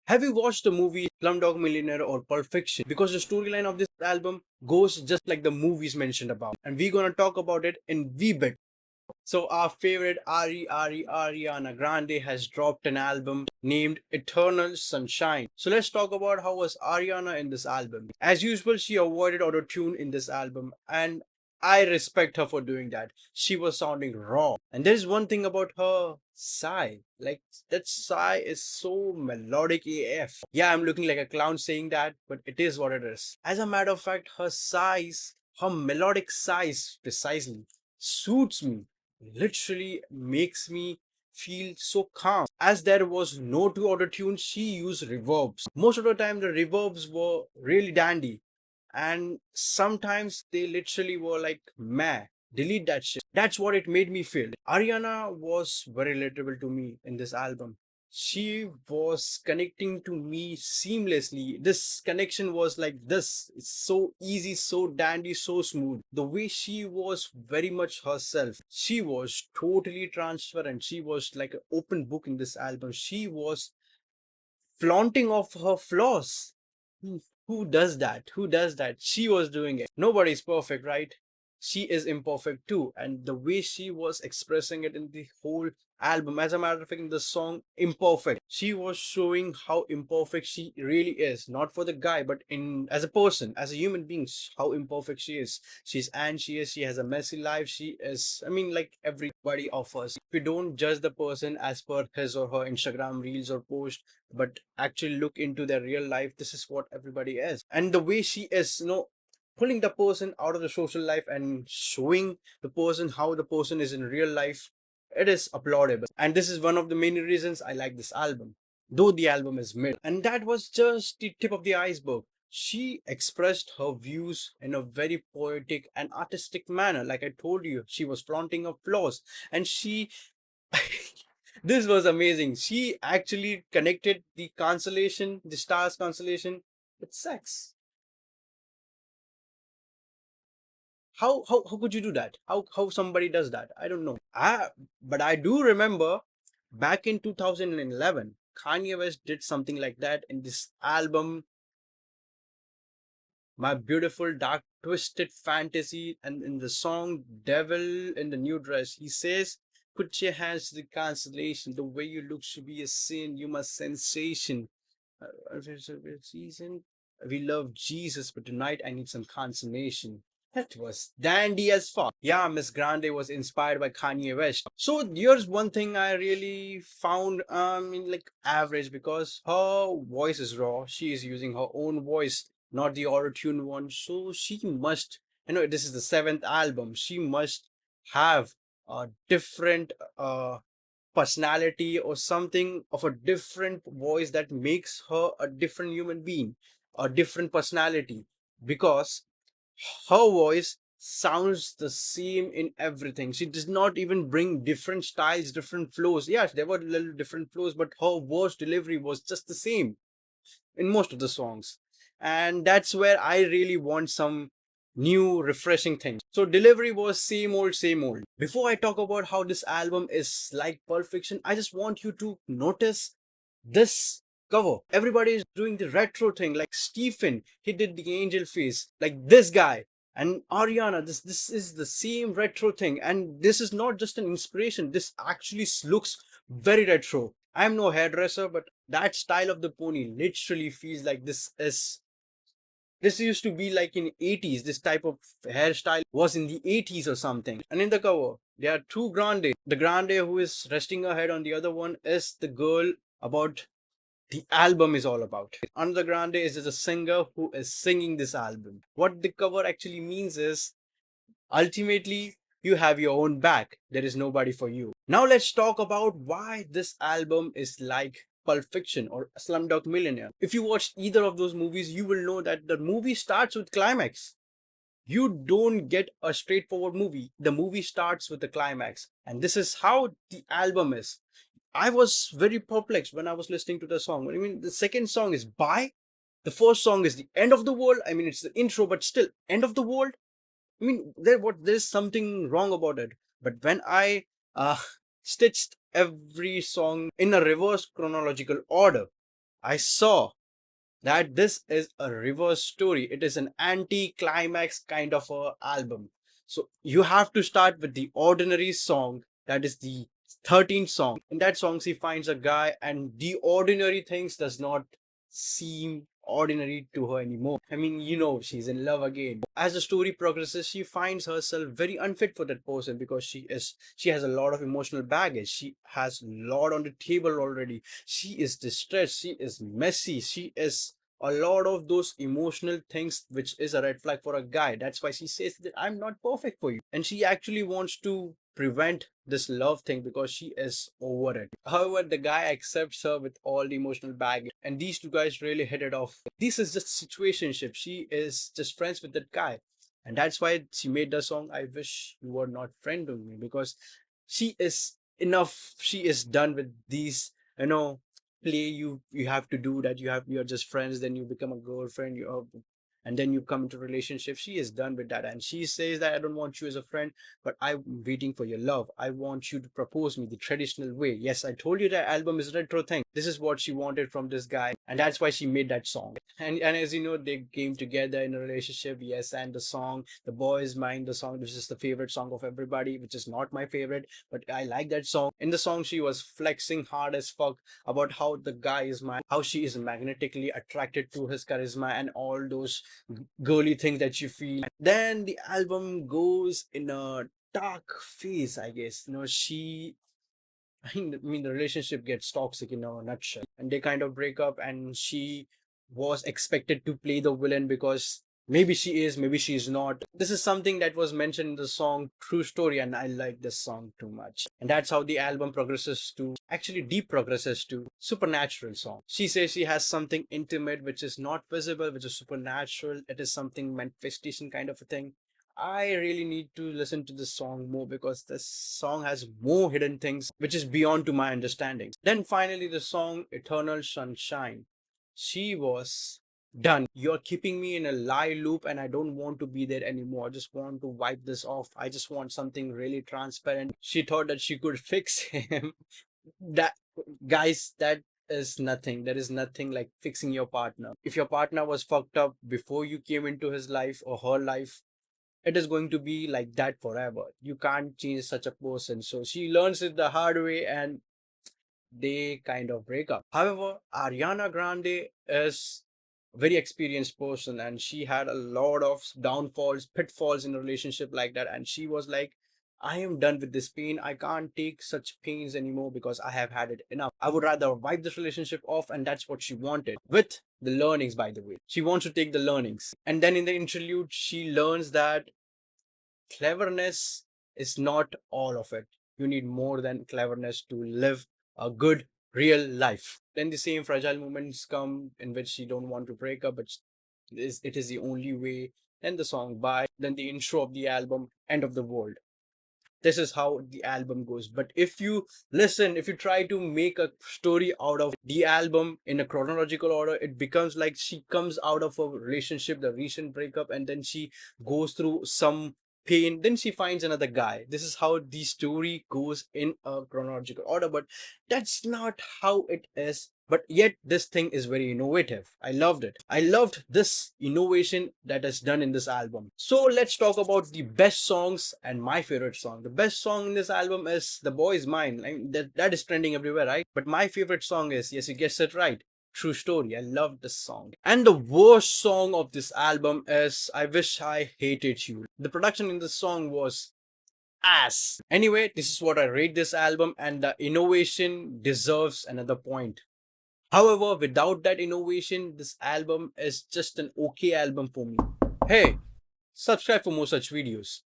Have you watched the movie Slumdog Millionaire or Pulp Fiction? Because the storyline of this album goes just like the movies mentioned about. And we're gonna talk about it in V-Bit. So our favorite Ariana Grande has dropped an album named Eternal Sunshine. So let's talk about how was Ariana in this album. As usual, she avoided auto-tune in this album, and I respect her for doing that. She was sounding raw. And there's one thing about her sigh. Like that sigh is so melodic AF. Yeah, I'm looking like a clown saying that, but it is what it is. As a matter of fact, her sighs, her melodic sighs precisely suits me, literally makes me feel so calm. As there was no to auto tune, she used reverbs. Most of the time, the reverbs were really dandy, and sometimes they literally were like, meh, delete that shit. That's what it made me feel. Ariana was very relatable to me in this album. She was connecting to me seamlessly. This connection was like this. It's so easy, so dandy, so smooth. The way she was very much herself. She was totally transparent. She was like an open book in this album. She was flaunting of her flaws. Hmm, who does that? Who does that? She was doing it. Nobody's perfect, right? She is imperfect too. And the way she was expressing it in the whole album, as a matter of fact, in the song Imperfect, she was showing how imperfect she really is. Not for the guy, but in as a person, as a human being, how imperfect she is. She's anxious, she has a messy life, she is, I mean, like everybody of us. If we don't judge the person as per his or her Instagram reels or post, but actually look into their real life, this is what everybody is. And the way she is, pulling the person out of the social life and showing the person how the person is in real life, it is applaudable. And this is one of the many reasons I like this album, though the album is mid. And that was just the tip of the iceberg. She expressed her views in a very poetic and artistic manner. Like I told you, she was flaunting her flaws, and she this was amazing. She actually connected the constellation, the stars constellation, with sex. How could you do that? How somebody does that? I don't know. But I do remember back in 2011, Kanye West did something like that in this album, My Beautiful Dark Twisted Fantasy, and in the song Devil in the New Dress, he says, put your hands to the constellation. The way you look should be a sin. You must sensation. Season. We love Jesus, but tonight I need some consolation. That was dandy as fuck. Yeah, Miss Grande was inspired by Kanye West. So here's one thing I really found like average, because her voice is raw. She is using her own voice, not the auto-tune one. So she must, this is the seventh album. She must have a different personality or something of a different voice that makes her a different human being, a different personality, because her voice sounds the same in everything. She does not even bring different styles, different flows. Yes, there were little different flows, but her voice delivery was just the same in most of the songs. And that's where I really want some new, refreshing things. So delivery was same old, same old. Before I talk about how this album is like Pulp Fiction, I just want you to notice this cover. Everybody is doing the retro thing. Like Stephen, he did the angel face. Like this guy. And Ariana, this is the same retro thing. And this is not just an inspiration. This actually looks very retro. I'm no hairdresser, but that style of the pony literally feels like this used to be like in 80s. This type of hairstyle was in the 80s or something. And in the cover, there are two Grande. The Grande who is resting her head on the other one is the girl about the album is all about. Another Grande is just a singer who is singing this album. What the cover actually means is, ultimately, you have your own back. There is nobody for you. Now let's talk about why this album is like Pulp Fiction or Slumdog Millionaire. If you watch either of those movies, you will know that the movie starts with climax. You don't get a straightforward movie. The movie starts with the climax. And this is how the album is. I was very perplexed when I was listening to the song. I mean, the second song is Bye. The first song is The End of the World. I mean, it's the intro, but still, End of the World. I mean, there's something wrong about it. But when I uh, stitched every song in a reverse chronological order, I saw that this is a reverse story. It is an anti-climax kind of a album. So you have to start with the ordinary song, that is the 13th song. In that song, she finds a guy, and the ordinary things does not seem ordinary to her anymore. I mean, she's in love again. As the story progresses, she finds herself very unfit for that person because she has a lot of emotional baggage. She has a lot on the table already. She is distressed, she is messy, she is a lot of those emotional things, which is a red flag for a guy. That's why she says that I'm not perfect for you. And she actually wants to prevent this love thing because she is over it. However, the guy accepts her with all the emotional baggage, and these two guys really hit it off. This is just situationship. She is just friends with that guy. And that's why she made the song I Wish You Were Not Friend with Me, because she is enough. She is done with these, play you have to do that. You're just friends, then you become a girlfriend, and then you come into relationship. She is done with that, and she says that I don't want you as a friend, but I'm waiting for your love. I want you to propose me the traditional way. Yes, I told you that album is retro thing. This is what she wanted from this guy, and that's why she made that song. And as you know, they came together in a relationship. Yes, and the song The Boy Is Mine, the song which is the favorite song of everybody, which is not my favorite, but I like that song. In the song, she was flexing hard as fuck about how the guy is mine, how she is magnetically attracted to his charisma and all those girly things that you feel. Then the album goes in a dark phase, I guess. I mean, the relationship gets toxic in a nutshell, and they kind of break up. And she was expected to play the villain because maybe she is, maybe she is not. This is something that was mentioned in the song True Story, and I like this song too much. And that's how the album progresses to, actually deep progresses to, supernatural song. She says she has something intimate which is not visible, which is supernatural. It is something manifestation kind of a thing. I really need to listen to this song more because this song has more hidden things which is beyond to my understanding. Then finally the song Eternal Sunshine. She was done. You're keeping me in a lie loop and I don't want to be there anymore. I just want to wipe this off. I just want something really transparent. She thought that she could fix him. That, guys, that is nothing. There is nothing like fixing your partner. If your partner was fucked up before you came into his life or her life, it is going to be like that forever. You can't change such a person. So she learns it the hard way, and they kind of break up. However, Ariana Grande is a very experienced person, and she had a lot of downfalls, pitfalls in a relationship like that. And she was like, I am done with this pain. I can't take such pains anymore because I have had it enough. I would rather wipe this relationship off, and that's what she wanted. With the learnings, by the way. She wants to take the learnings. And then in the interlude, she learns that cleverness is not all of it. You need more than cleverness to live a good real life. Then the same fragile moments come in which you don't want to break up, but it is the only way. Then the song Bye, then the intro of the album End of the World. This is how the album goes. But if you listen, if you try to make a story out of the album in a chronological order, it becomes like she comes out of a relationship, the recent breakup, and then she goes through some pain, then she finds another guy. This is how the story goes in a chronological order, but that's not how it is. But yet this thing is very innovative. I loved it. I loved this innovation that is done in this album. So let's talk about the best songs and my favorite song. The best song in this album is The Boy Is Mine. That is trending everywhere, right? But my favorite song is, yes, you guessed it right, True Story. I love this song. And the worst song of this album is I Wish I Hated You. The production in this song was ass. Anyway, this is what I rate this album, and the innovation deserves another point. However, without that innovation, this album is just an okay album for me. Hey, subscribe for more such videos.